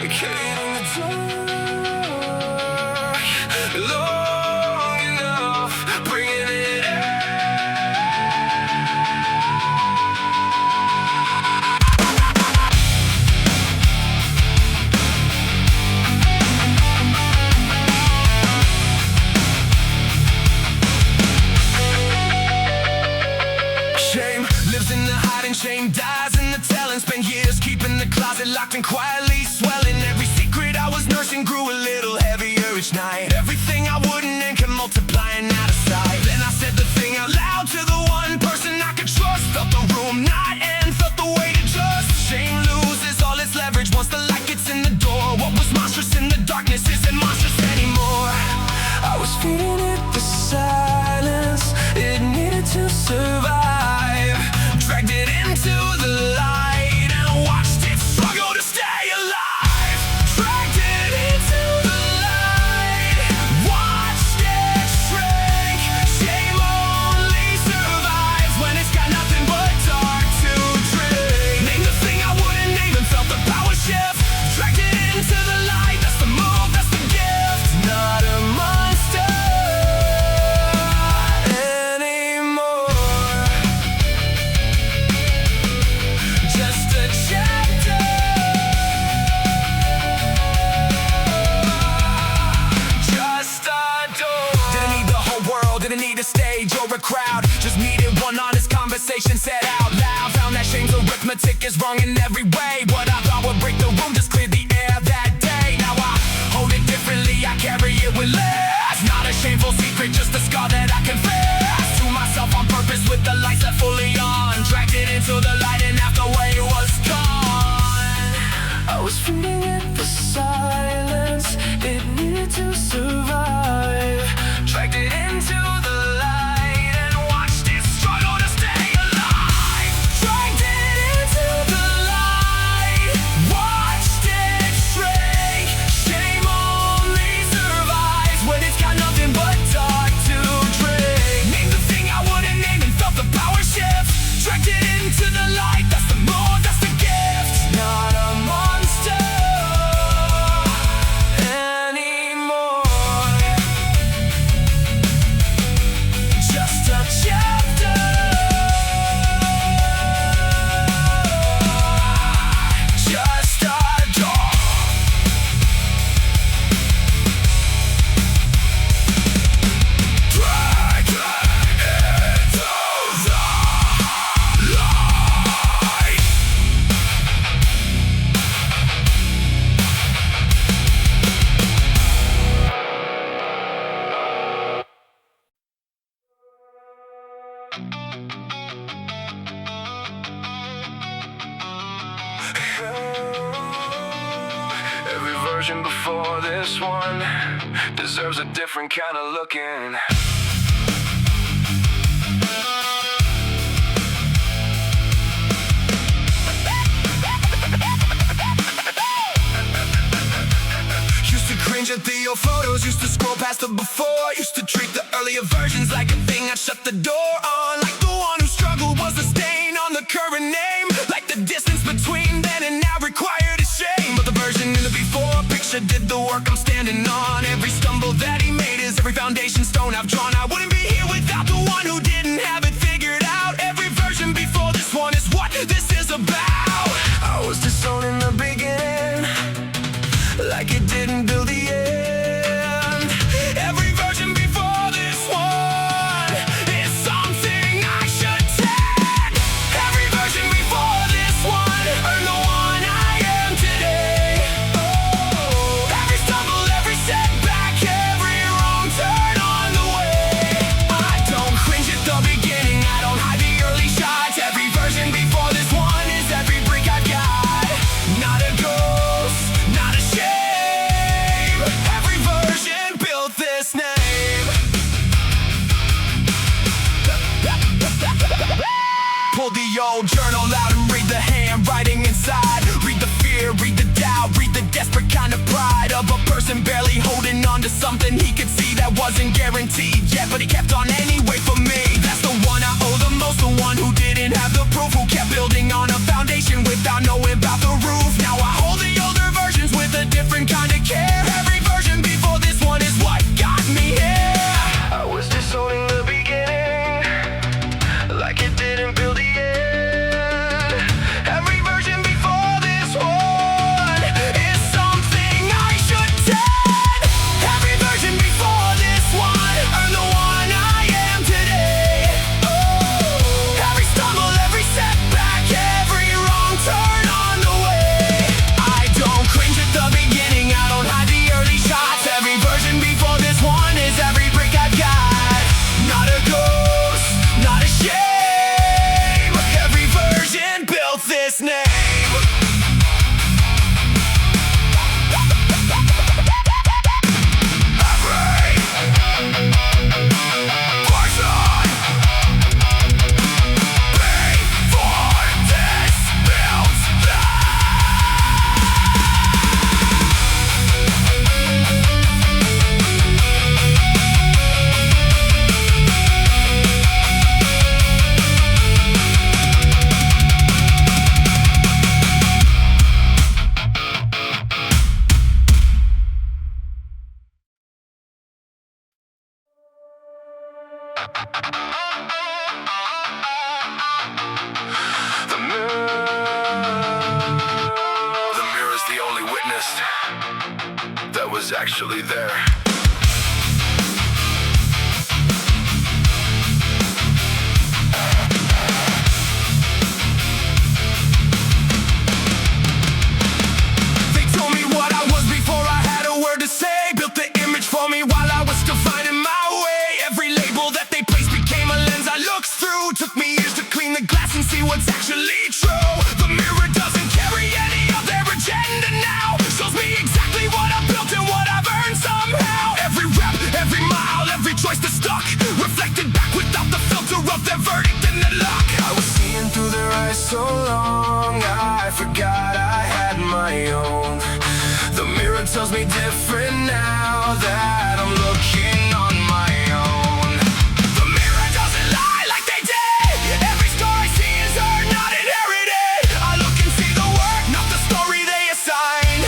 Came in the dark long enough, bringing it in. Shame lives in the hiding, shame dies in the telling. Spent years keeping the closet locked and quietly swelling. Every secret I was nursing grew a little heavier each night. Everything I wouldn't and kept multiplying out of sight. Then I said the thing out loud to the one person I could trust. Felt the room not end, felt the weight adjust. Shame loses all its leverage once the light gets in the door. What was monstrous in the darkness isn't monstrous anymore. I was feeding it the silence it needed to survive. Dragged it into the light and watched it struggle to stay alive. Dragged it into the light, watched it shrink. Shame only survives when it's got nothing but dark to drink. Named the thing I wouldn't name and felt the power shift. Dragged it into the light, that's the move, that's the gift. Not a monster anymore. Just a chapter. Just a door. Didn't need the whole world, didn't need a stage or a crowd. Just needed one honest conversation said out loud. Found that shame's arithmetic is wrong in every way. What I thought would break the room just cleared the air that day. Now I hold it differently, I carry it with less. Not a shameful secret, just a scar that I confess to myself on purpose with the lights set fully on. Dragged it into the light and after way it was gone. I was feeding it the silence it needed to survive. Dragged it into the light and watched it struggle to stay alive. Dragged it into the light, watched it shrink. Shame only survives when it's got nothing but dark to drink. Named the thing I wouldn't name and felt the power shift. Dragged it into the light, that's the mode, that's the gift. Not a monster anymore. Just a chapter. Just a door. Drag it into the light. Every version before this one deserves a different kind of looking. Used to cringe at the old photos, used to scroll past the before. Used to treat the earlier versions like a thing I'd shut the door on. Like the one who struggled was a stain on the current name. Like the distance between then and now required a shame. But the version in the before picture did the work I'm standing on. Every stumble that he made is every foundation stone I've drawn. I wouldn't be here without the one who didn't have it figured out. Every version before this one is what this is about. I was disowned in the beginning, like it didn't build the end. Every version before this one is something I should take. Every version before this one earned the one I am today. Oh, every stumble, every setback, every wrong turn on the way. I don't cringe at the beginning, I don't hide the early shots. Every version before this one is every brick I've got. Not a ghost, not a shame. Every version built this name. Pull the old journal out and read the handwriting inside. Read the fear, read the doubt, read the desperate kind of pride of a person barely holding on to something he could see that wasn't guaranteed yet, but he kept on anyway for me. That's the one I owe the most, the one who didn't have the proof, who kept building on a foundation without knowing about the roof. Now I hold the older versions with a actually there. They told me what I was before I had a word to say. Built the image for me while I was still finding my way. Every label that they placed became a lens I looked through. Took me years to clean the glass and see what's actually true. The mirror doesn't carry any of their agenda now. Shows me exactly what I built and what I've earned somehow. Every rep, every mile, every choice that stuck, reflected back without the filter of their verdict and their luck. I was seeing through their eyes so long, I forgot I had my own. The mirror tells me different now that I'm looking on my own. The mirror doesn't lie like they did. Every scar I see is earned, not inherited. I look and see the work, not the story they assign.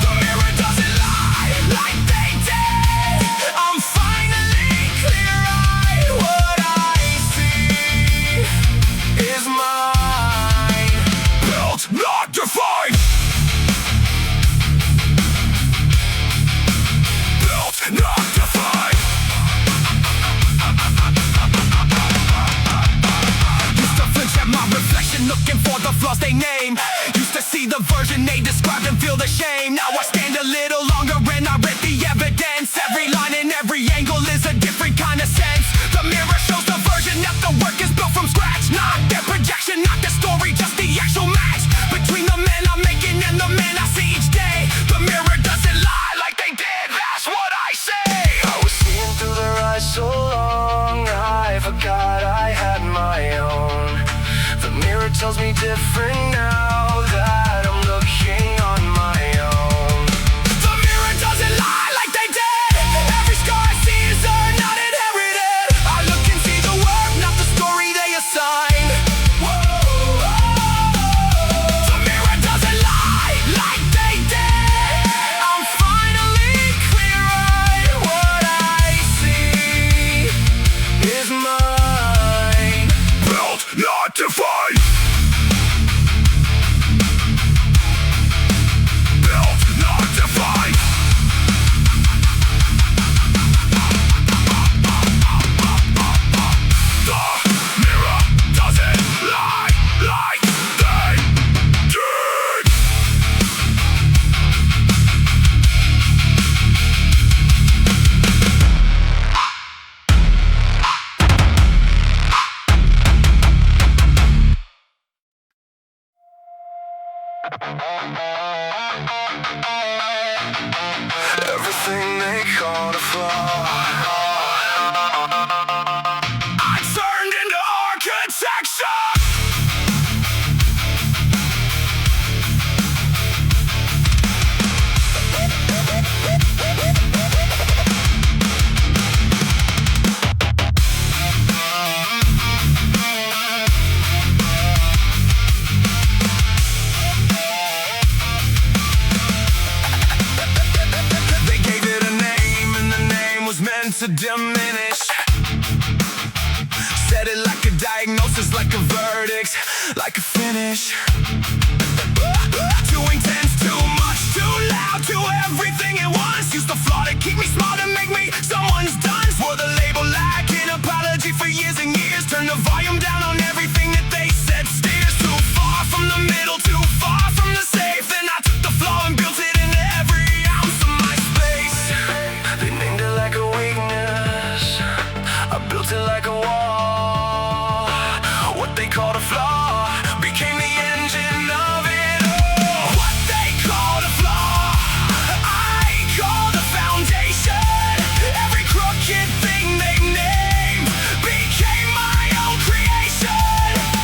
The mirror doesn't lie like they did. I'm finally clear-eyed. What I see is mine. Built, not defined. Built, not defined. Used to flinch at my reflection, looking for the flaws they name. Used to see the version they described and feel the shame. Now I stand a little longer and I read the evidence. Every line and every angle is a different kind of sense. The mirror shows the version that the work is built from scratch. Not their projection, not the story, just the actual match between the man I'm making and the man I see each day. The mirror doesn't lie like they did, that's what I say. I was seeing through their eyes so long, I forgot I had my own. The mirror tells me different now that I'm looking on my own. The mirror doesn't lie like they did. Every scar I see is earned, not inherited. I look and see the work, not the story they assign. The mirror doesn't lie like they did. I'm finally clear-eyed. What I see is mine. Built, not defined. Built, not defined. The mirror doesn't lie like they did. Everything they call a flaw, I turned into architecture. They gave it a name and the name was meant to diminish. Said it like a diagnosis, like a verdict, like a finish. Too intense, too much, too loud, too everything at once. Used the flaw to keep me small, to make me someone's done. Swore the label like an apology for years and years. Turned the volume down on everything that they said. Steers too far from the middle, too far from the safe. Then I took the flaw and built it into every ounce of my space. They named it like a weakness, I built it like a wall. What they called a flaw became the engine of it all. What they called a flaw, I call the foundation. Every crooked thing they named became my own creation.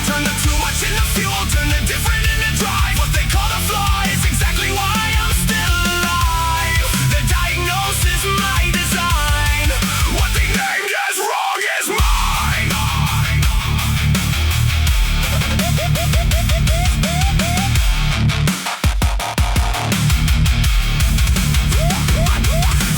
Turned the too much into fuel, turned the different into drive. What they call a flaw is exactly why I'm still alive. The diagnosis, my design. What they named as wrong is mine.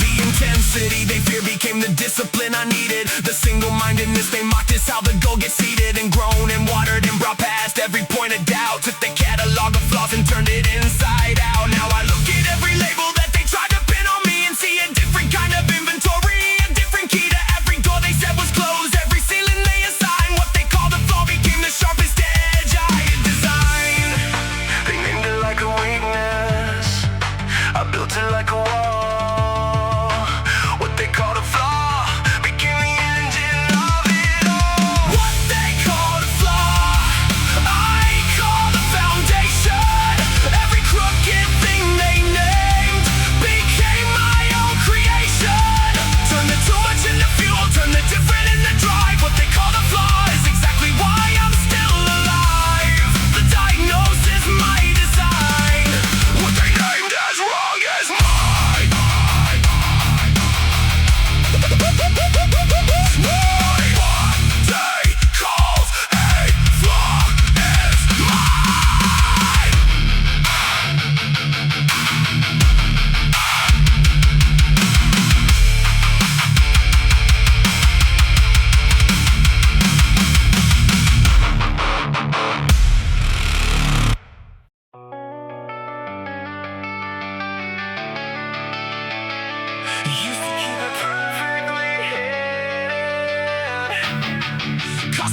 The intensity they fear became the discipline I needed. The single-mindedness they mocked is how the goal gets seeded and grown and watered and brought past every point of doubt. Took the catalog of flaws and turned it inside out. Now I look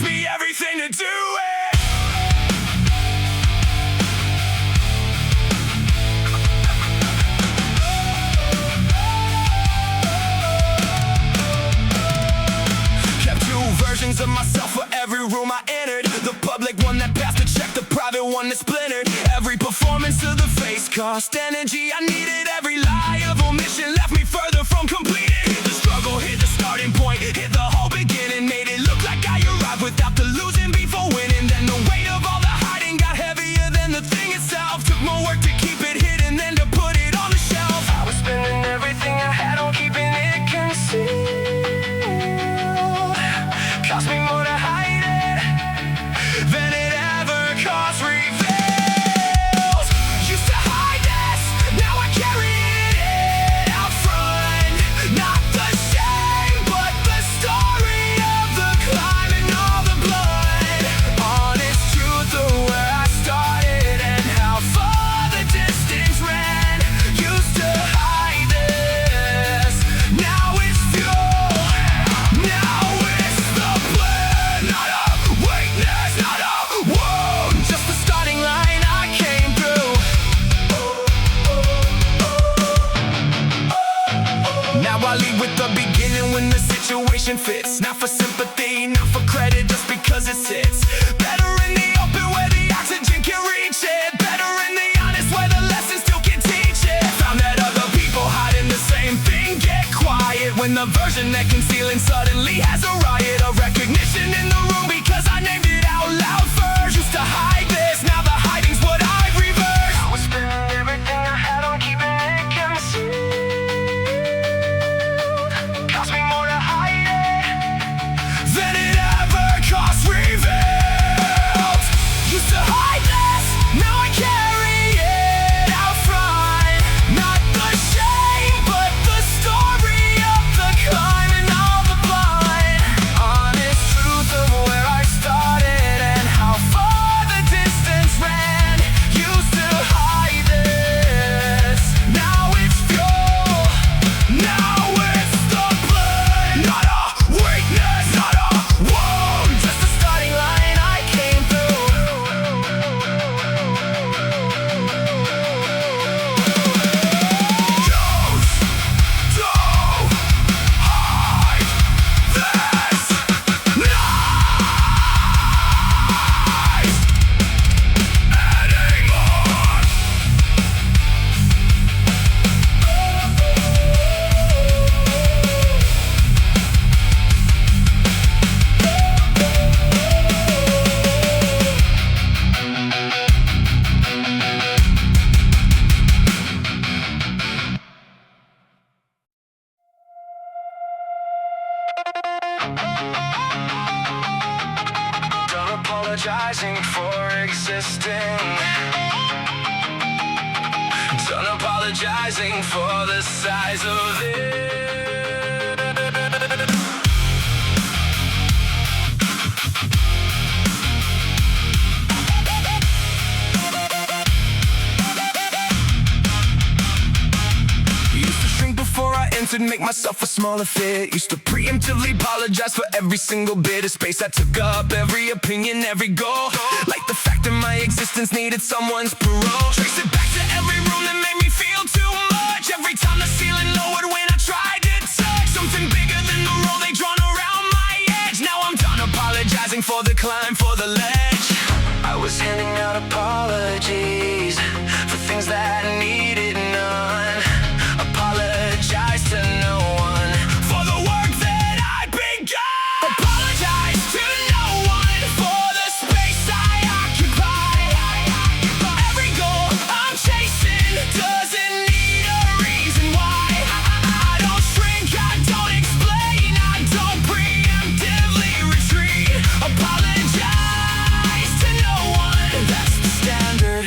cost me everything to do it. Kept two versions of myself for every room I entered. The public one that passed the check, the private one that splintered. Every performance to the face cost energy. I needed every lie of omission, left me further from completing. Hit the struggle, hit the starting point, hit the whole beginning. Made it look like I arrived without the losing before winning. Then the weight of all the hiding got heavier than the thing itself. Took more work to keep it hidden than to put it on the shelf. I was spending everything I had on keeping it concealed. Cost me more to hide it than it ever cost revealed. Used to hide this, now I carry it out front. Not the shame, but the story of the climb and all the blood. Honest truth of where I started and how far the distance ran. Used to hide this, now it's fuel. Now it's the plan, not a weakness, not a wound. Just the starting line I came through. Now I lead with the beginning when the situation fits. Not for sympathy, not for credit, just because it sits. Better in the open where the oxygen can reach it. Better in the honest where the lessons still can teach it. Found that other people hiding the same thing get quiet when the version that concealing suddenly has a riot of recognition in the room because I named it out loud first. Used to hide this, now the hiding's what I've reversed. I was spending everything I had on keeping it concealed. Cost me more to hide it than it ever cost revealed. Used to hide this, now I carry it out front. Not the shame, but the story of the climb and all the blood. Honest truth of where I started and how far the distance ran. Used to hide this, now it's fuel. Now it's the blood. Not a weakness, not a wound. Just the starting line I came through. Done apologizing for existing. Done apologizing for the size of it. Used to shrink before I entered, make myself a smaller fit. Used to preemptively apologize for every single bit of space I took up, every opinion, every goal. Like the fact that my existence needed someone's parole. Trace it back to every room that made me feel too much. Every time the ceiling lowered when I tried to touch something bigger than the roll they drawn around my edge. Now I'm done apologizing for the climb, for the ledge. I was handing out apologies for things that needed none. Apologize to no one for the work that I begun. Apologize to no one for the space I occupy. Every goal I'm chasing doesn't need a reason why. I don't shrink, I don't explain, I don't preemptively retreat. Apologize to no one, that's the standard.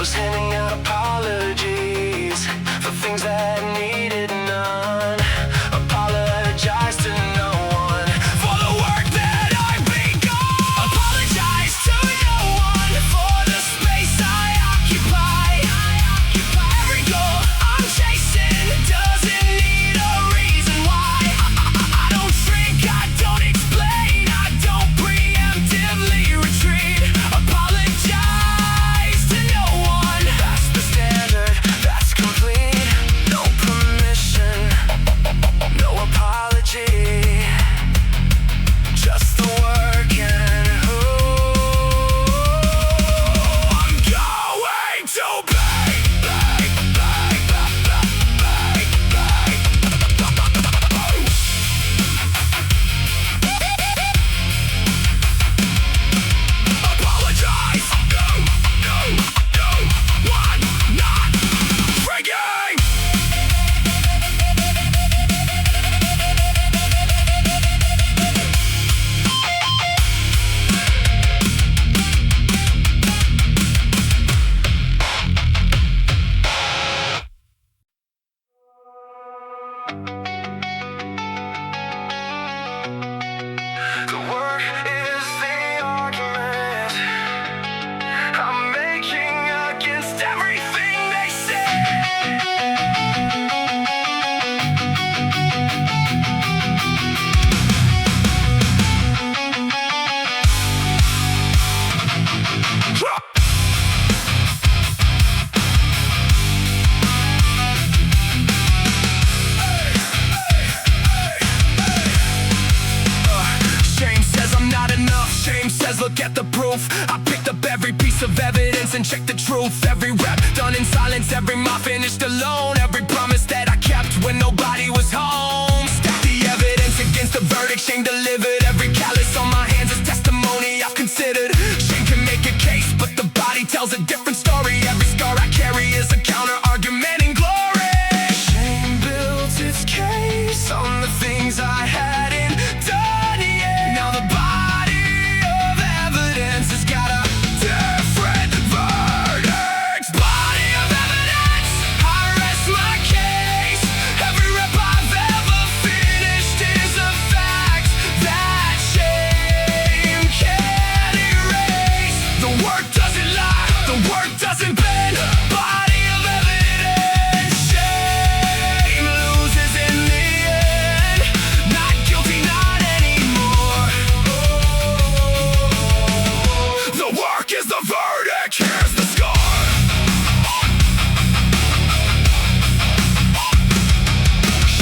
was handing out apologies for things that needed none. Apologize to no one for the work that I've begun. Apologize to no one for the space I occupy. Every goal I'm chasing doesn't need a reason why. I don't shrink, I don't explain, I don't preemptively retreat. Apologize to no one. That's the standard, that's complete. No permission, no apology. Just the work and who I'm going to be. Apologize. No, one, not breaking. The work is the argument I'm making against everything they say. Shame says I'm not enough. Shame says look at the proof. I picked up every piece of evidence and checked the truth. Every rep done in silence, every mile finished alone. Every promise that I kept when nobody was home. Stack the evidence against the verdict. Shame delivered. Every callus on my hands is testimony I've considered. Shame can make a case, but the body tells a different story. Every scar I carry is a counter argument in glory. Shame builds its case on the things I hadn't done yet. Now the body of evidence has got a different verdict. Body of evidence, I rest my case. Every rep I've ever finished is a fact that shame can't erase. The work doesn't lie, the work doesn't bend. Body of evidence, shame loses in the end. Not guilty, not anymore. The work is the verdict, here's the score.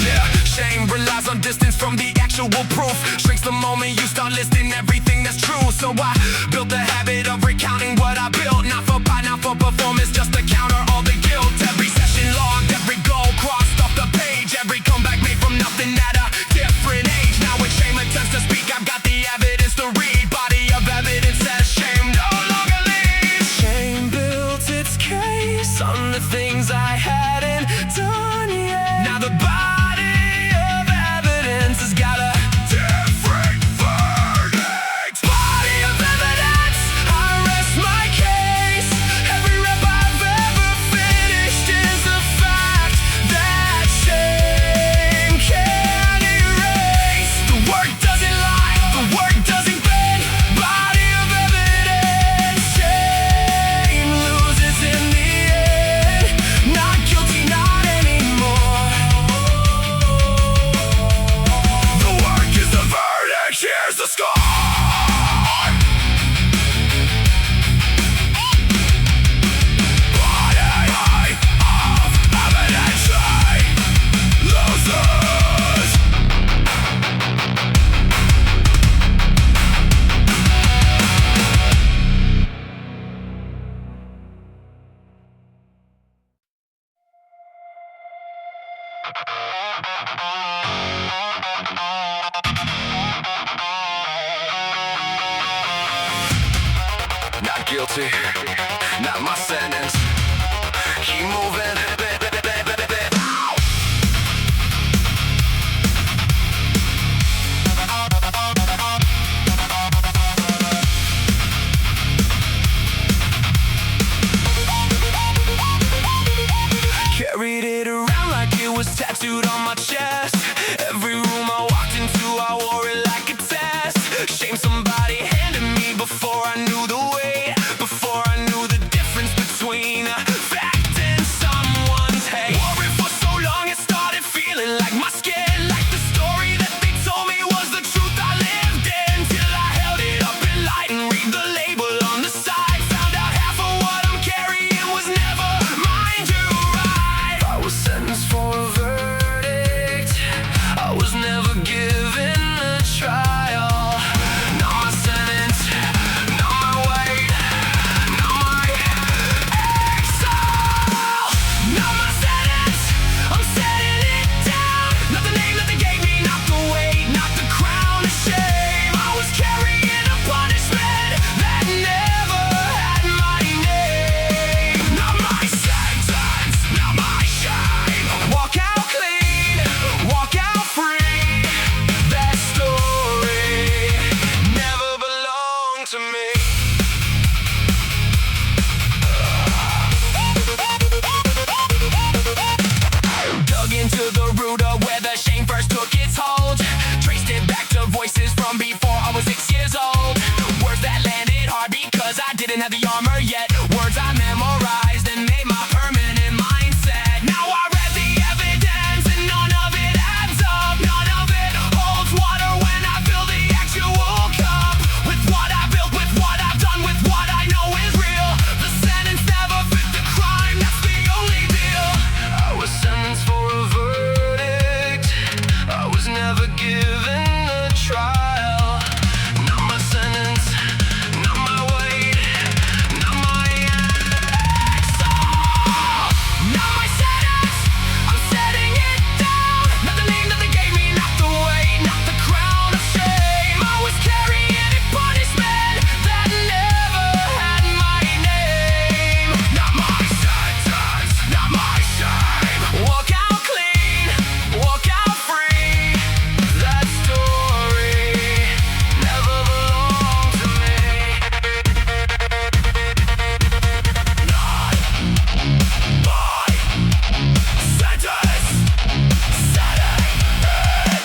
Yeah, shame relies on distance from the actual proof. Shrinks the moment you start listing everything that's true. So I built the habit of recounting what I built. Not for pride, not for performance, just to counter all the guilt. Every session logged, every goal crossed off the page. Every comeback made from nothing at a different age. Now when shame attempts to speak, I've got the evidence to read. Body of evidence says shame no longer leads. Shame built its case on the things I hadn't done yet. Now the body of evidence has got a different verdict. Body of evidence, I rest my case. Every rep I've ever finished is a fact that shame can't erase. The work doesn't lie, the work doesn't bend. Body of evidence, shame loses in the end. Not guilty, not anymore. The work is the verdict, here's the score. Body of evidence, shame loses. Not guilty, not my sentence. Keep moving. Ow! tattooed on my chest. Every room I walked into, I wore it like a test. Shame somebody handed me before I knew the way, before I knew the difference between fact and someone's hate. Wore it for so long it started feeling like my skin, like the story that they told me was the truth I lived in. Till I held it up in light and read the label on the side. Found out half of what I'm carrying was never mine to ride. I was sentenced for a verdict, I was never given a trial. Now my sentence, now my weight, now my exile. Now my sentence, I'm setting it down. Not the name that they gave me, not the weight, not the crown of shame. I was carrying a punishment that never had my name. Not my sentence, not my shame. Walk out clean, walk out free. That story never belonged to me. Dug into the root of where the shame first took its hold. Traced it back to voices from before I was 6 years old. Words that landed hard because I didn't have the armor yet. Words I memorized and made my permanent mindset. Now I read the evidence and none of it adds up. None of it holds water when I fill the actual cup. With what I built, with what I've done, with what I know is real. The sentence never fit the crime, that's the only deal. I was sentenced for a verdict, I was never given a trial. Not my sentence, not my weight, not my exile. Not my sentence, I'm setting it down. Not the name that they gave me, not the weight, not the crown of shame. I was carrying a punishment that never had my name. Not my sentence, not my shame. Walk out clean, walk out free. That story never belonged to me. Not my sentence, setting it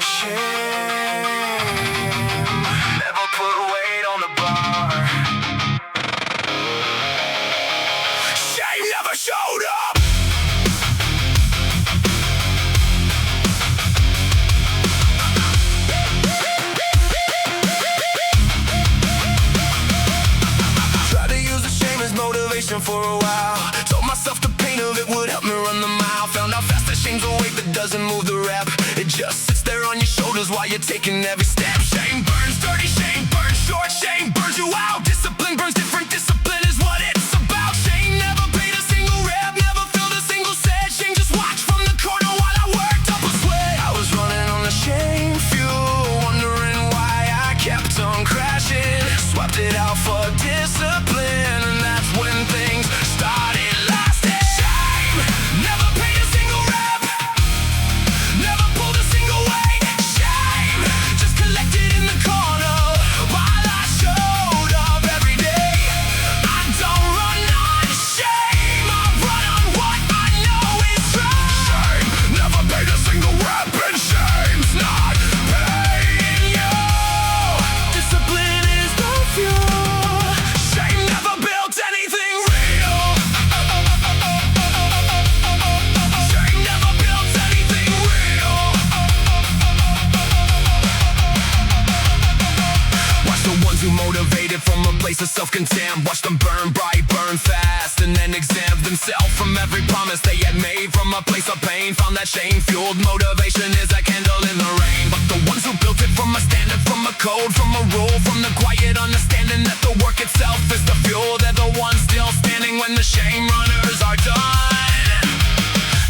Shame never put weight on the bar. Shame never showed up. Tried to use the shame as motivation for a while. Told myself the pain of it would help me run the mile. Found out fast that shame's a weight that doesn't move the rep. It just sits there on your shoulders while you're taking every step. Shame burns dirty, shame burns short, shame burns you out. Discipline burns different, discipline is what it's about. Shame never paid a single rep, never filled a single set. Shame just watched from the corner while I worked up a sweat. I was running on the shame fuel, wondering why I kept on crashing. Swapped it out for discipline, and that's when things started lasting. Shame never paid a single rep, never pulled a single weight. Shame just collected in the corner while I showed up every day. I don't run on shame, I run on what I know is right. Shame never paid a single rep, and shame's not paying you. Discipline is the fuel. Shame never built anything real. Shame never built anything real. Watch the ones who motivated from a place of self-contempt. Watch them burn bright, burn fast, and then exempt themselves from every promise they had made. From a place of pain, found that shame-fueled motivation is a candle in the rain. But the ones who built it from a standard, from a code, from a rule, from the quiet understanding that the work itself is the fuel. They're the ones still standing when the shame runners are done.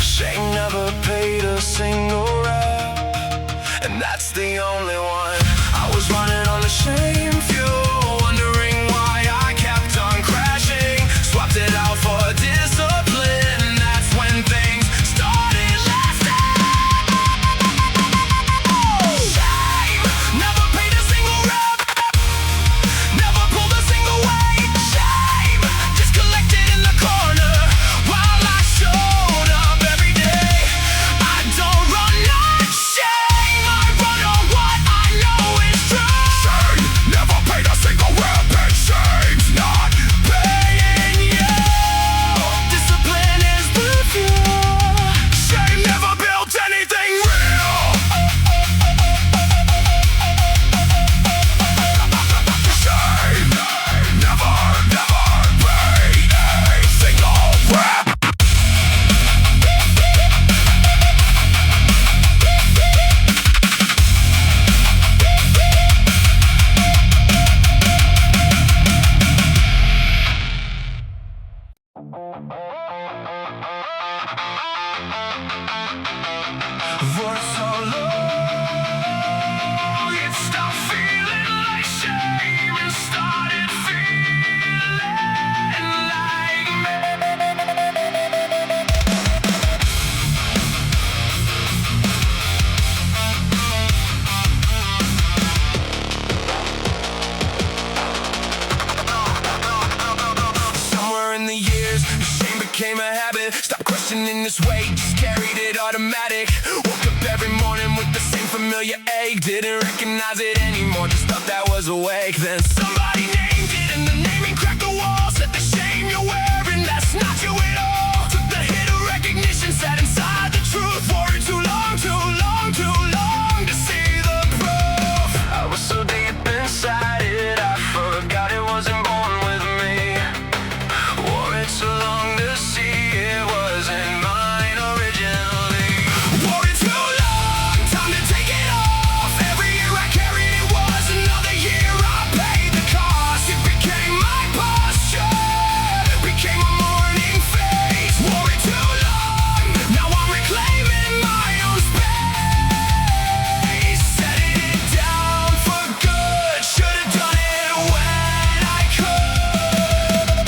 Shame never paid a single rep, and that's the only one. I was running on the shame fuel, wondering why you ache. Didn't recognize it anymore, just thought that was awake. Then somebody named it and the naming cracked the wall. Said the shame you're wearing, that's not you at all. Took the hit of recognition, sat inside the truth. Wore it too long, too long, too long to see the proof. I was so deep inside it, I forgot it wasn't born with me. Wore it so long to see it wasn't mine originally. Wore it too long, time to take it off. Every year I carried it was another year I paid the cost. It became my posture, became a morning face. Wore it too long, now I'm reclaiming my own space. Setting it down for good, should've done it when I could.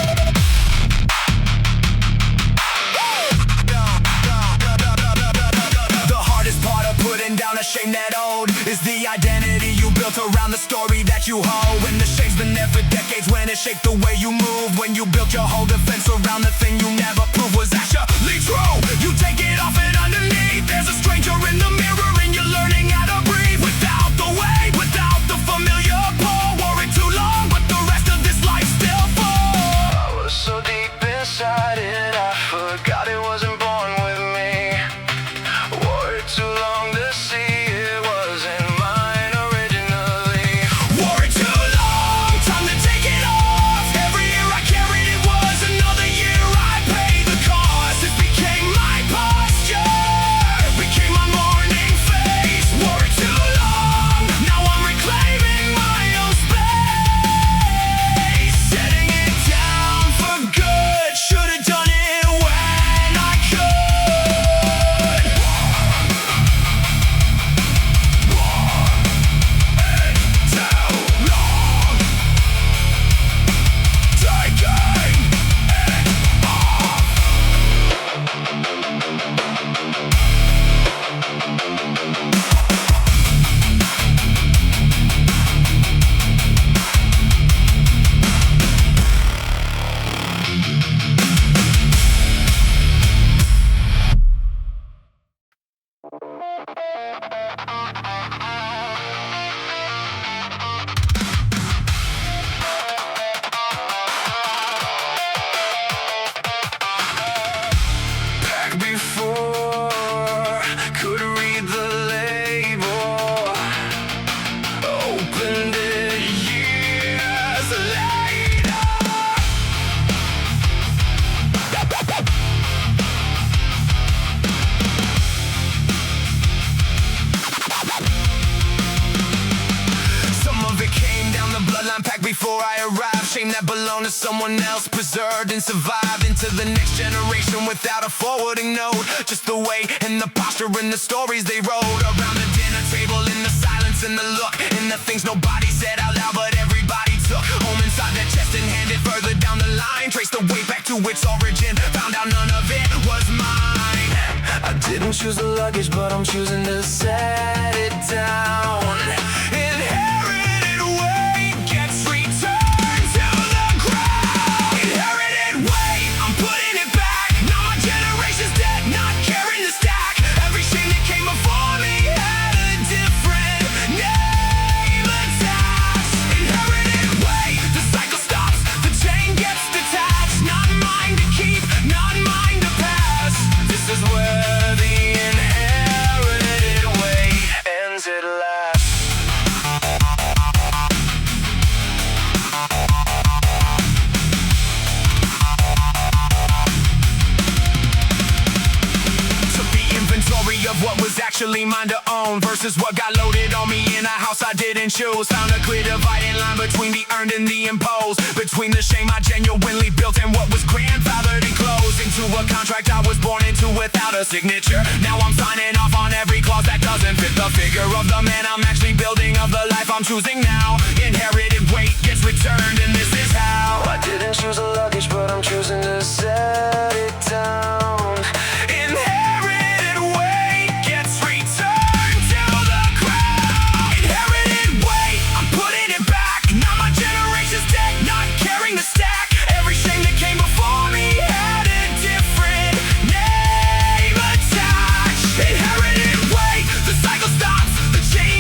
The hardest part of putting down a shame that owed is the identity you built around the story that you hold. When the shame's been there for decades, when it shaped the way you move, when you built your whole defense around the thing you never proved was actually true. You take it off and underneath, there's a stranger in the mirror and you're learning how to breathe. Without the weight, without the familiar pull. Wore it too long, but the rest of this life's still full. I was so deep inside it, I forgot it wasn't born with me. Wore it too long to see it wasn't mine originally. Wore it too long, time to take it off. Every year I carried it was another year I paid the cost. It became my posture, became my morning face. Wore it too long, now I'm reclaiming my own space. Setting it down for good, should've done it when I could. Back before could read the label, opened it years later. Some of it came down the bloodline pack before I arrived. Shame that belonged to someone else, preserved and survived into the next generation without a forwarding note. Just the way and the posture and the stories they wrote around the dinner table, in the silence and the look, in the things nobody said out loud but everybody took home inside their chest and handed further down the line. Traced the way back to its origin, found out none of it was mine. I didn't choose the luggage, but I'm choosing to set it down. Inherited weight gets returned to the ground. Inherited weight, I'm putting it back. Now my generation's dead, not carrying the stack. Every shame that came before me had a different name attached. Inherited weight, the cycle stops, the chain gets detached. Not mine to keep, not mine to pass. This is where the inherited weight ends at last. Of what was actually mine to own versus what got loaded on me in a house I didn't choose. Found a clear dividing line between the earned and the imposed, between the shame I genuinely built and what was grandfathered and closed into a contract I was born into without a signature. Now I'm signing off on every clause that doesn't fit the figure of the man I'm actually building, of the life I'm choosing now. Inherited weight gets returned, and this is how. I didn't choose a luggage, but I'm choosing to set it down. The chain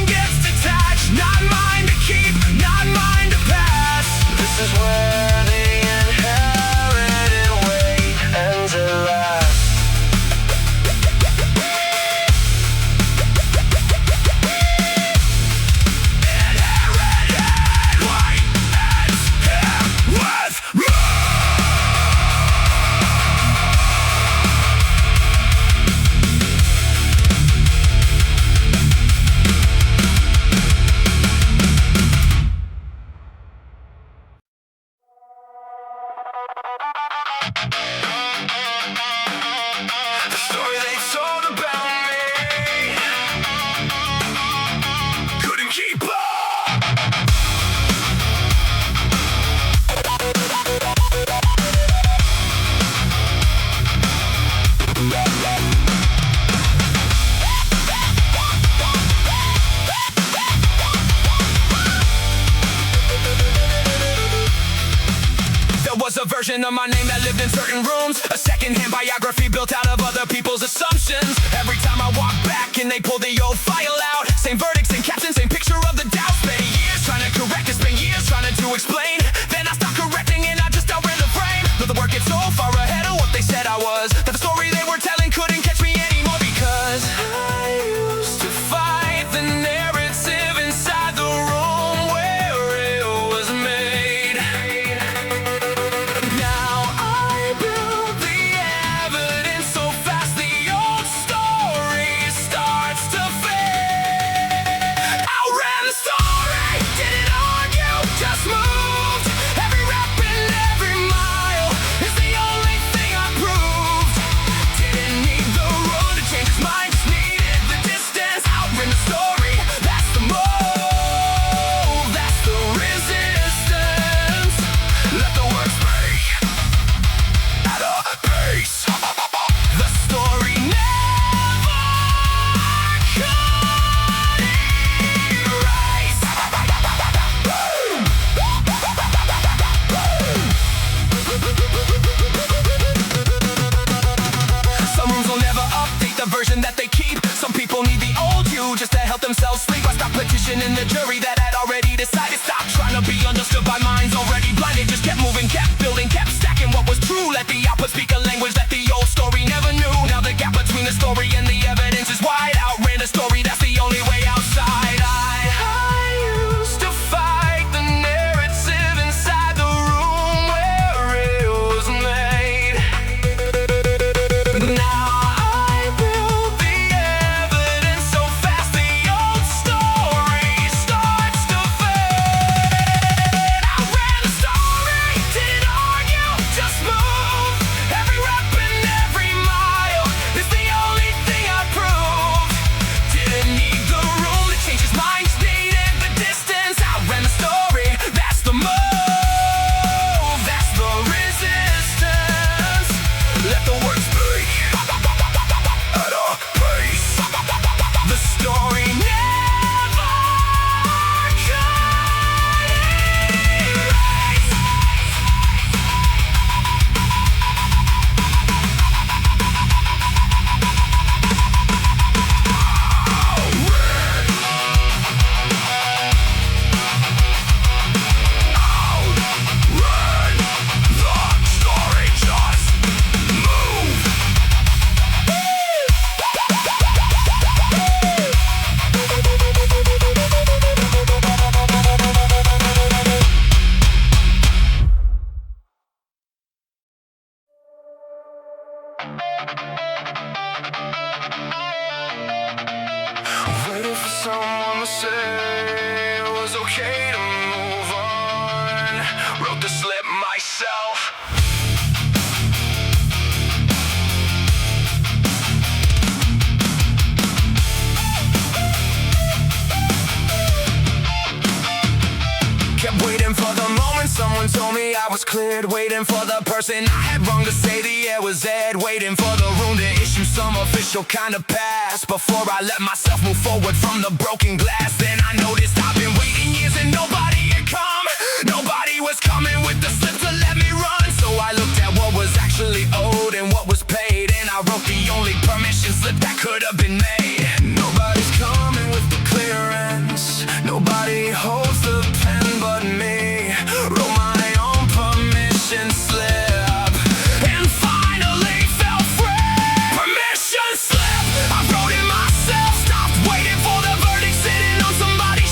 version of my name that lived in certain rooms. A secondhand biography built out of other people's assumptions. Every time I walk back and they pull the old file out, same verdicts and captions, same picture of the doubt. Spent years trying to correct it, spent years trying to explain. Then I stopped correcting and I just outran the frame. Though the work gets so far ahead of what they said I was, that the story they were telling couldn't catch me anymore. Because I used to fight the narrative inside the room where it was made. Now I build the evidence so fast the old story starts to fade. Outran the story, didn't argue, just moved. Every rep and every mile is the only thing I proved. Didn't need the road to change his mind, just needed the distance. Outran the story, that's the move, that's the resistance. Let the words break at a pace. The story never could erase. Some rooms will never update the version that they keep. Some people need the old you just to help themselves sleep. I stopped petitioning the jury that had already decided. Stop trying to be understood by minds already blinded. Just kept moving, kept building, kept stacking what was true. Let the output speak a language that the old story never knew. Now the gap between the story and the evidence is wide. Outran the story, that's the only way outside. I used to fight the narrative inside the room where it was made. Now I build the evidence so fast the old story starts to fade. Outran the story, didn't argue, just move. Every rep and every mile is the only thing I proved. Didn't need the room to change his mind, just needed the distance. Outran the story, that's the move, that's the resistance. Let the words speak at a pace. The story never could erase. Outran the story, just move. Waiting for someone to say it was okay to move on. Wrote the slip myself. Kept waiting for the moment someone told me I was cleared. Waiting for the person I had wrong to say the air was dead. Waiting for the room to issue some official kind of pass before I let myself move forward from the broken glass. Then I noticed I've been waiting years and nobody had come. Nobody was coming with the slip to let me run. So I looked at what was actually owed and what was paid, and I wrote the only permission slip that could have been made. Nobody's coming with the clearance. Nobody holds the pen but me. Wrote my own permission slip and finally felt free. Permission slip, I wrote it myself. Stopped waiting for the verdict, sitting on somebody's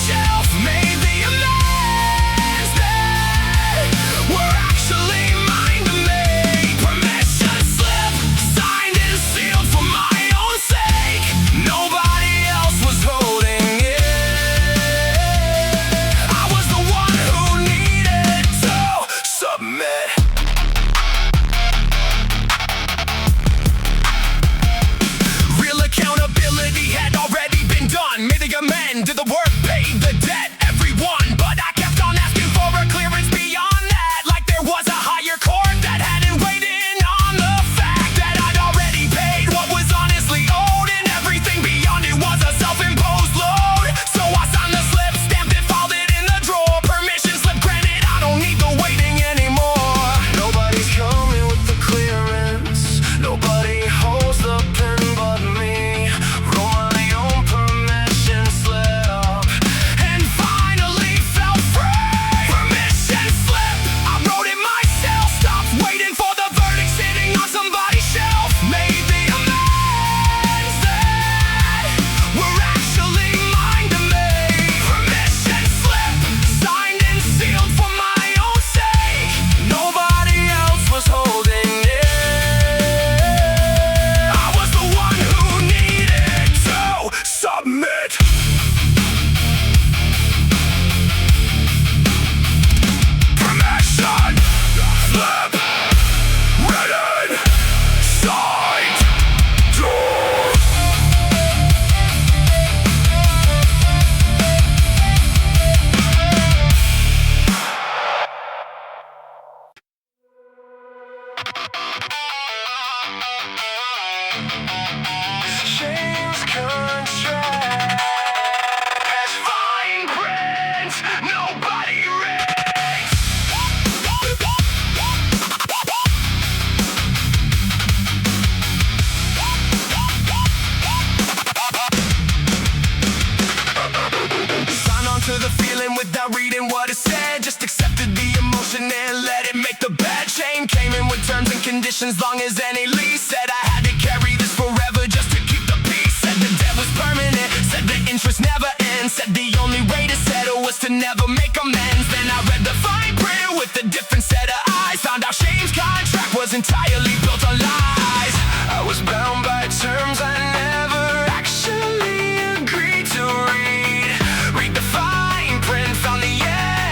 without reading what it said. Just accepted the emotion and let it make the bad. Chain came in with terms and conditions, long as any lease. Said I had to carry this forever just to keep the peace. Said the debt was permanent, said the interest never ends. Said the only way to settle was to never make amends. Then I read the fine print with a different set of eyes. Found out Shane's contract was entirely built on lies. I was bound by terms I never actually agreed to read. Read the fine print, found the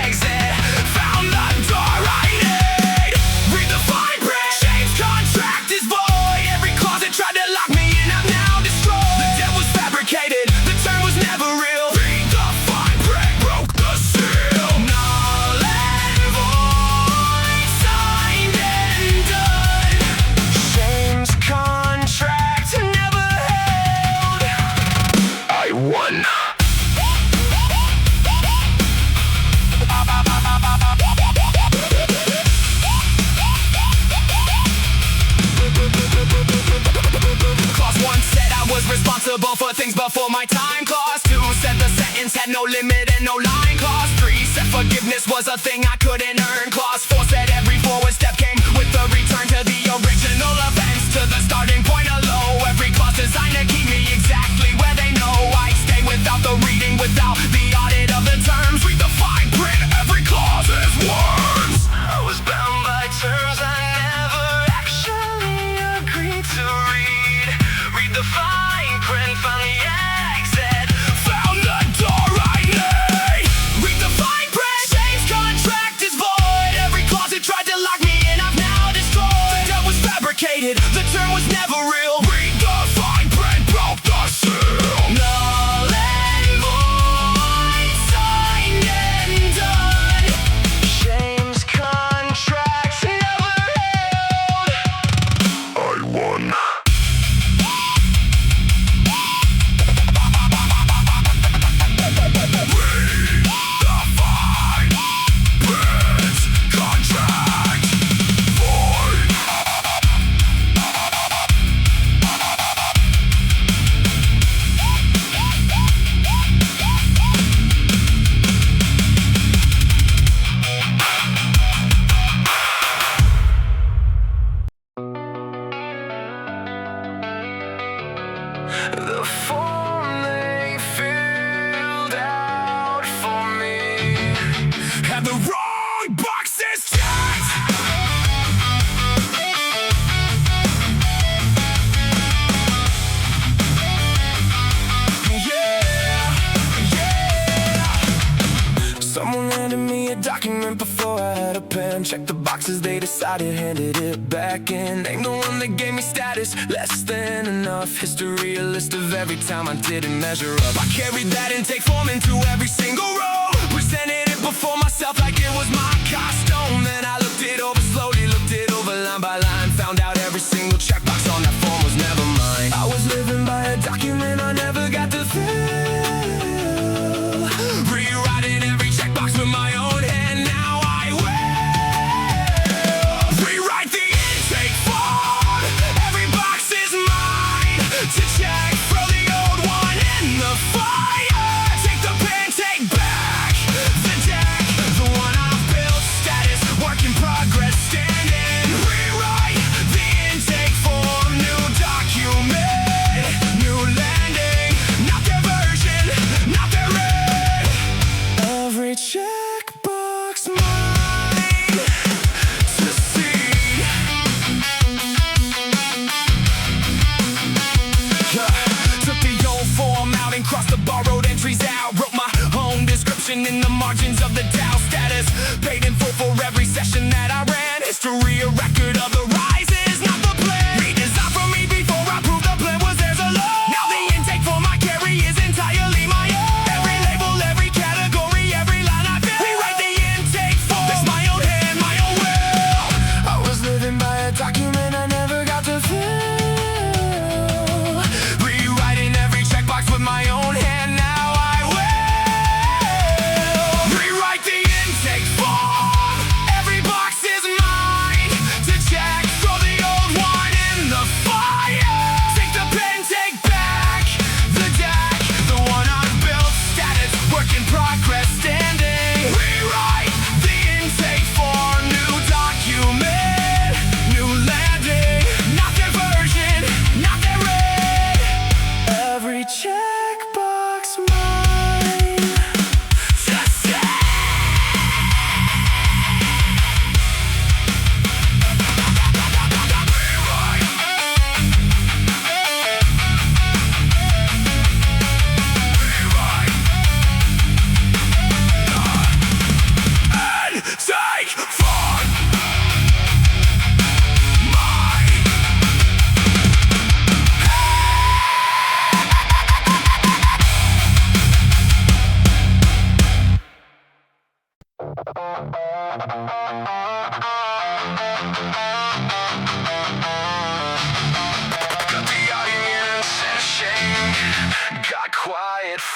exit, found the door I need. Read the fine print, Shane's contract is void. Every closet tried to lock me in, I'm now destroyed. The debt was fabricated, the term was never real. Read the fine print, broke the seal. Null and void, signed and done. Shane's contract never held. I won. Clause 1 said I was responsible for things before my time. Clause 2 said the sentence had no limit and no line. Clause 3 said forgiveness was a thing I couldn't earn. Clause 4 said every forward step came with a return to the original offense, to the starting point of low. Every clause designed to keep me exactly where they know I'd stay without the reading, without the audit of the terms. Read the fine print, every clause is words. I was bound by terms I never actually agreed to read. Read the fine print, found the exit, found the door I need. Read the fine print, Shane's contract is void. Every closet tried to lock me in, I've now destroyed. The debt was fabricated, the term was never real. Read the fine print, broke the seal. Null and void, signed and done. Shane's contract never held. I won. The form they filled out for me had the wrong boxes checked. Someone handed me a document before I had a pen. Checked the boxes, they decided, handed it back in. Ain't the one that gave me status, less than enough. History, a list of every time I didn't measure up. I carried that intake form into every single row, presented it before myself like it was my costume. Then I looked it over slowly, looked it over line by line. Found out every single checkbox on that form was never mine. I was living by a document I never got to fill, rewriting every checkbox with my own hand. Now I will rewrite the intake form. Every box is mine to check. Throw the old one in the fire. Take the pen, take back the deck. The one I've built, status, work in progress, standing. Rewrite the intake form. New document, new landing. Not their version, not their end. Every checkbox mine to see. Took the old form out and crossed the borrowed entries out. Wrote my own description in the margins of the Dow status. Paid in full for every session that I ran. History, a record of the rises, not the plan. Redesigned for me before I proved the plan was theirs alone. Now the intake form I carry is entirely my own. Every label, every category, every line I fill. Rewrite the intake form. That's my own hand, my own will. I was living by a document I never got to fill, rewriting every checkbox with my own hand. Now I will rewrite the intake form. Every box is mine to check. Throw the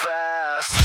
fast.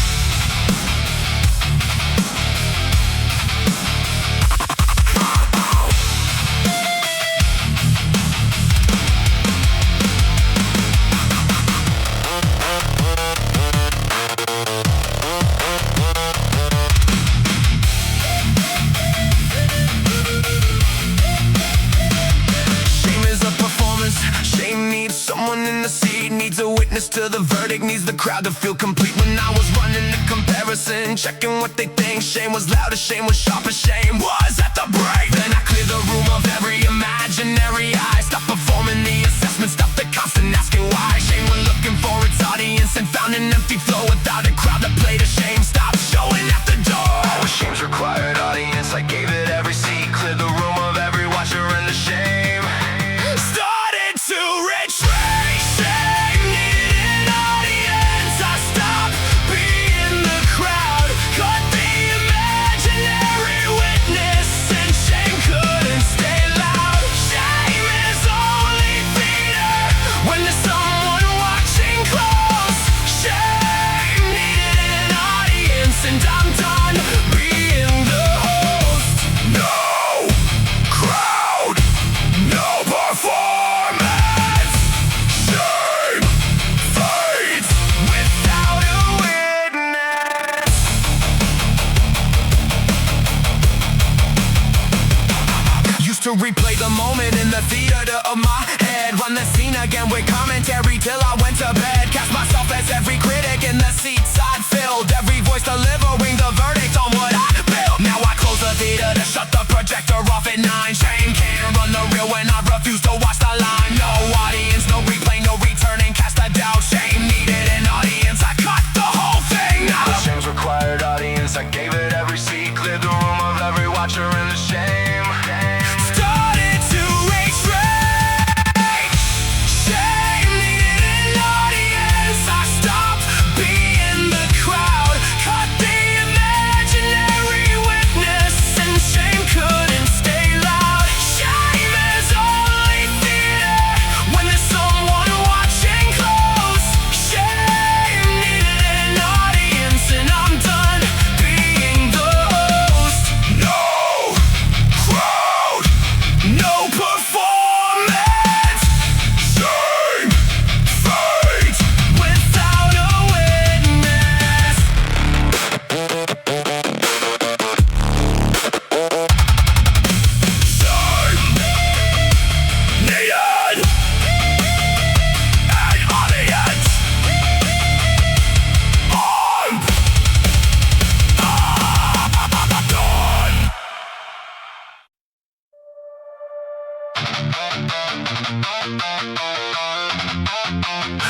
Needs a witness to the verdict, needs the crowd to feel complete. When I was running the comparison, checking what they think, shame was loud as shame was sharp as shame was at the break. Then I cleared the room of every imaginary eye, stopped performing the assessment, stopped the constant asking why. Shame went looking for its audience and found an empty floor without a crowd to play to shame. Stopped showing at the door. With shame's required audience, I gave it every seat, cleared the room of every watcher and the shame started to retreat. To replay the moment in the theater of my head, run the scene again with commentary till I went to bed. Cast myself as every critic in the seats I'd filled, every voice delivering the verdict on what I built. Now I close the theater to shut the projector off at 9. Shame can't run the reel when I refuse to watch the line. No audience, no replay, no returning, cast a doubt. Shame needed an audience, I cut the whole thing out. The shame's required audience, I gave it every seat, cleared the room of every watcher in the shame.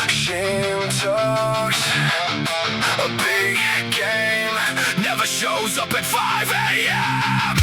Shame talks a big game, never shows up at 5 a.m.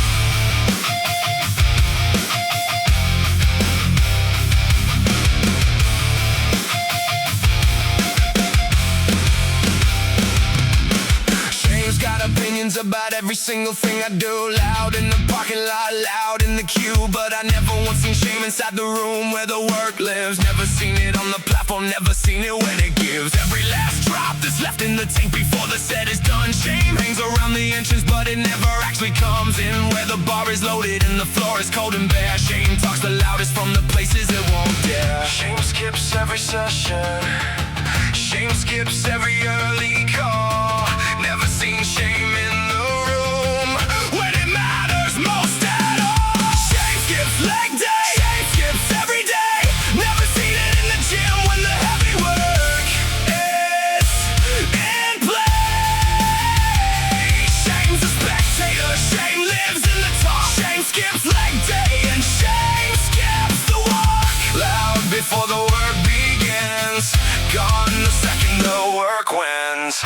Shame's got opinions about every single thing I do. Loud in the parking lot, loud in the queue, but I never once seen shame inside the room where the work lives. Never seen it on the platform, never seen it when it gives. Every last drop that's left in the tank before the set is done. Shame hangs around the entrance, but it never actually comes in where the bar is loaded and the floor is cold and bare. Shame talks the loudest from the places it won't dare. Shame skips every session, shame skips every early call. Never seen shame in the room when it matters most at all. Shame skips leg day, shame skips every day. Never seen it in the gym when the heavy work is in play. Shame's a spectator, shame lives in the talk. Shame skips leg day and shame skips the walk. Loud before the work begins, gone the second the work wins.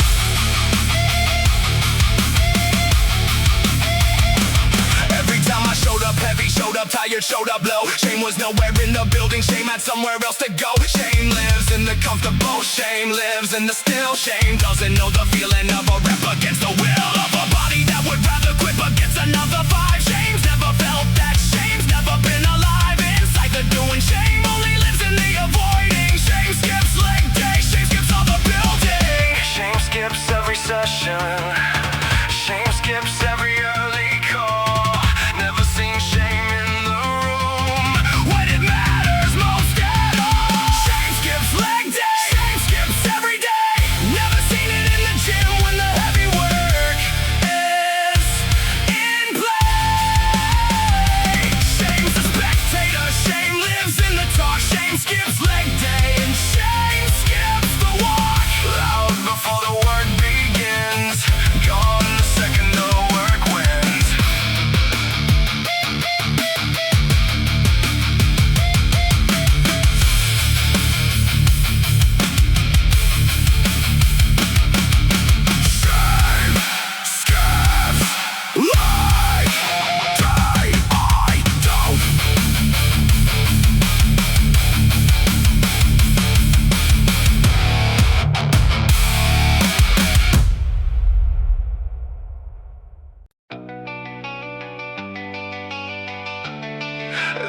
Showed up tired, showed up low. Shame was nowhere in the building, shame had somewhere else to go. Shame lives in the comfortable, shame lives in the still. Shame doesn't know the feeling of a rep against the will of a body that would rather quit against another 5. Shame's never felt that, shame's never been alive inside the doing. Shame only lives in the avoiding. Shame skips leg day, shame skips all the building. Shame skips session. Shame skips every early call. Never seen shame in the room when it matters most at all. Shame skips leg day. Shame skips every day. Never seen it in the gym when the heavy work is in play. Shame's a spectator. Shame lives in the talk. Shame skips leg day and shame skips the walk. Loud before the work begins. Gone the second the work wins. Shame skips leg day. I don't.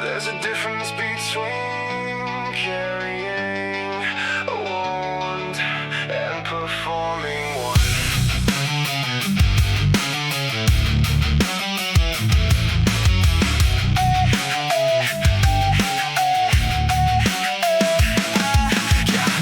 There's a difference between carrying a wound and performing one.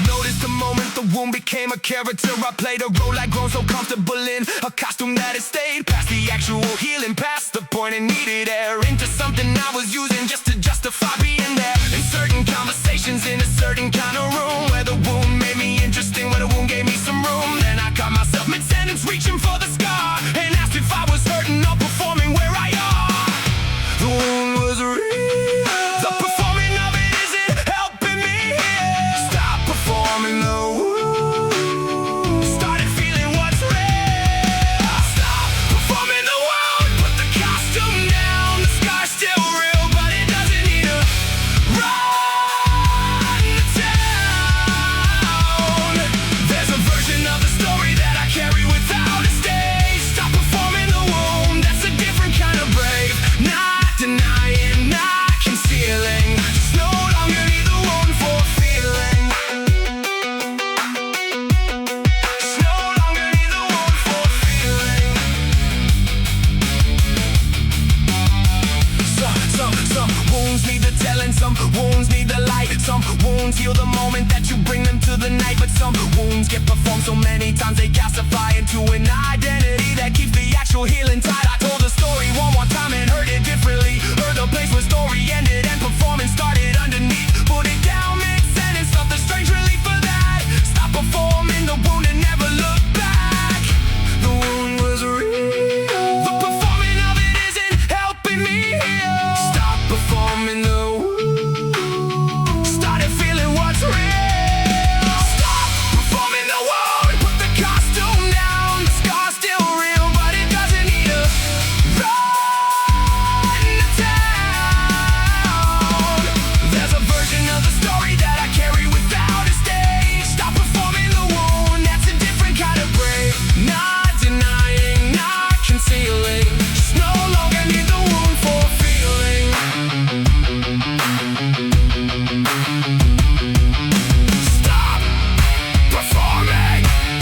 Noticed the moment the wound became a character. I played a role I'd grown so comfortable in, a costume that had stayed past the actual healing, past the point it needed air, into something I was using just to justify being there. In certain conversations in a certain kind of room, where the wound made me interesting, where the wound gave me some room. Then I caught myself mid-sentence reaching for the scar and asked if I was hurting or performing where I are. The wound was real. The performing of it isn't helping me here. Stop performing the wound. Started feeling what's real. Stop performing the wound. Put the costume down. The scar's still real, but it doesn't need to run the town. There's a version of the story that I carry without a stage. Stop performing the wound. That's a different kind of brave. Not denying, not concealing. Just no longer need the wound for feeling. Just no longer need the wound for feeling. Some wounds need the telling, some wounds need the light. Some wounds heal the moment that you bring them to the night. But some wounds get performed so many times they calcify into an identity that keeps the actual healing tight. I told the story one more time and heard it differently. Heard the place where story ended and performance started underneath. Put it down mid-sentence, felt the strange relief for that. Stop performing the wound and never look back. The wound was real. The performing of it isn't helping me heal. Stop performing the wound. Started feeling what's real. Stop performing the wound. Put the costume down. The scar's still real, but it doesn't need to run the town. There's a version of the story that I carry without a stage. Stop performing the wound. That's a different kind of brave. Not denying, not concealing. Just no longer need the wound for feeling. Stop performing the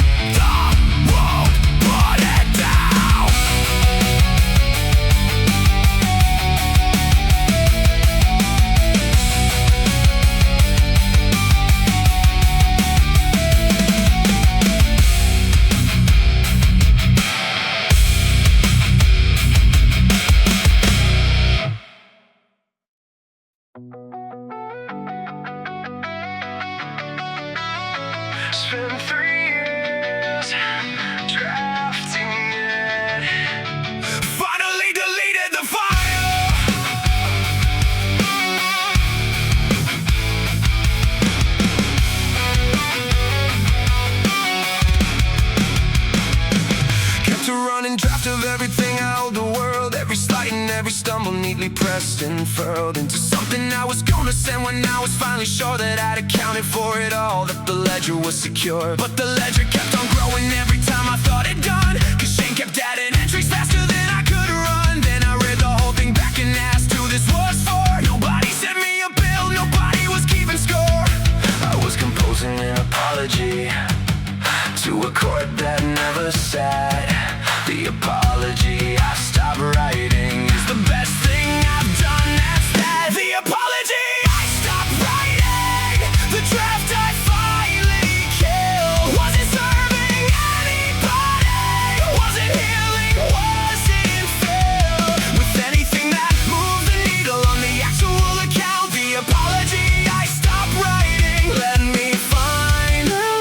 wound. Put it down. Spent 3 years drafting it. Finally deleted the file. Kept a running draft of everything out the world. Every slight and every stumble neatly pressed and furled into something I was gonna send when I was finally sure that I'd accounted for it all, that the ledger was secure. But the ledger kept on growing every time I thought it done, cause Shane kept adding entries faster than I could run. Then I read the whole thing back and asked who this was for. Nobody sent me a bill, nobody was keeping score. I was composing an apology to a court that never never said. The apology I stopped writing is the best thing I've done. That's that. The apology I stopped writing. The draft I finally killed. Was it serving anybody? Was it healing? Was it filled with anything that moved the needle on the actual account? The apology I stopped writing. Let me finally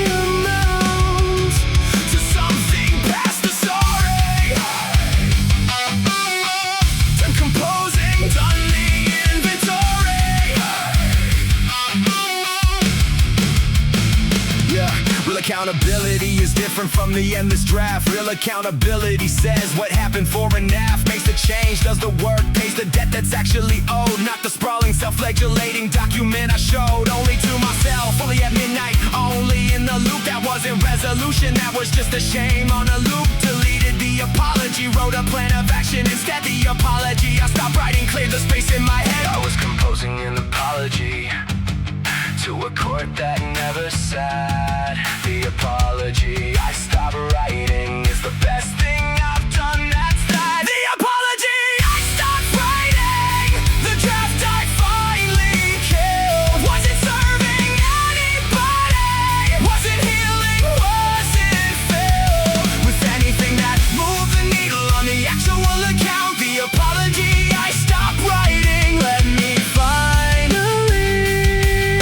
amount to something past the sorry. Done composing, done the inventory. Yeah, real accountability is different from the endless draft. Real accountability says what happened for and half, makes the change, does the work, pays the debt that's actually owed. Not the sprawling, self-flagellating document I showed only to myself, only at midnight, only in the loop. That wasn't resolution, that was just a shame on a loop. Deleted the apology, wrote a plan of action instead. The apology I stopped writing cleared the space in my head. I was composing an apology to a court that never sat. The apology I stopped writing is the best thing I've done. That's that. The apology I stopped writing. The draft I finally killed. Was it serving anybody? Was it healing? Was it filled with anything that moved the needle on the actual account? The apology I stopped writing. Let me finally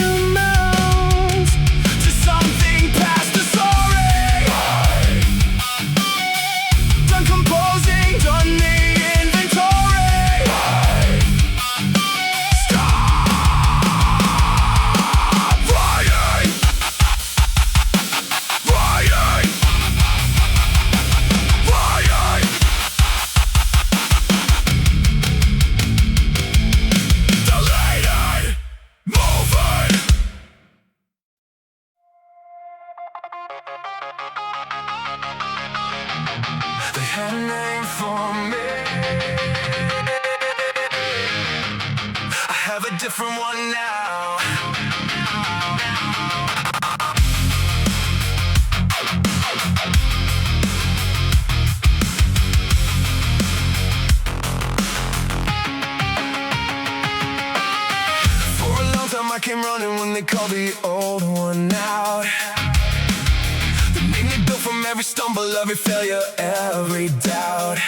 amount to something past the sorry. Done composing, done the inventory. Stop writing. Writing. Writing. Deleted. Moving. They had a name for me. I have a different one now. For a long time I came running when they called the old one out. The name they built from every stumble, every failure, every doubt.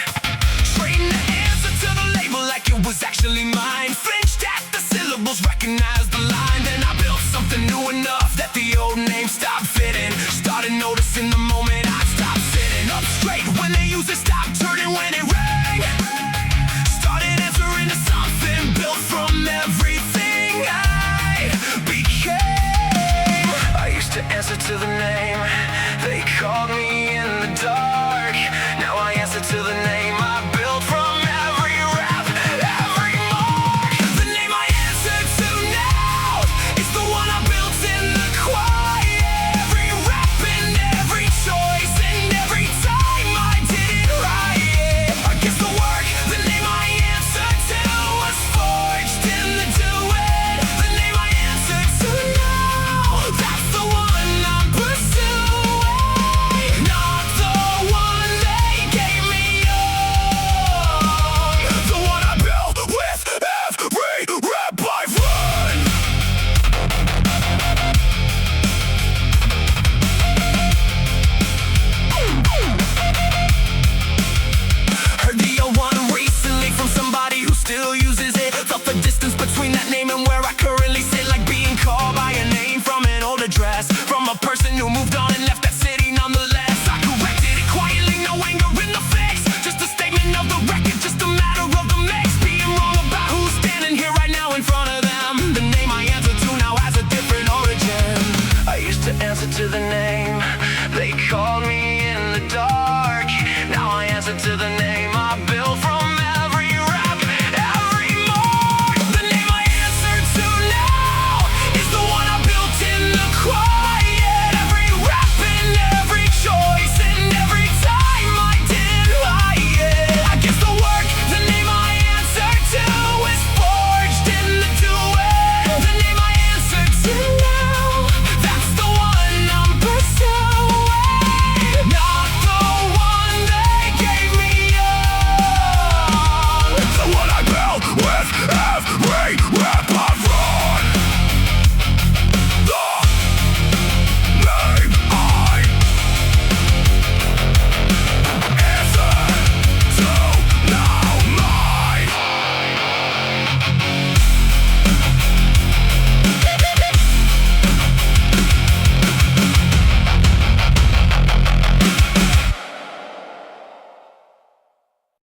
Trading the answer to the label like it was actually mine. Flinched at the syllables, recognized the line. Then I built something new enough that the old name stopped fitting. Started noticing the moment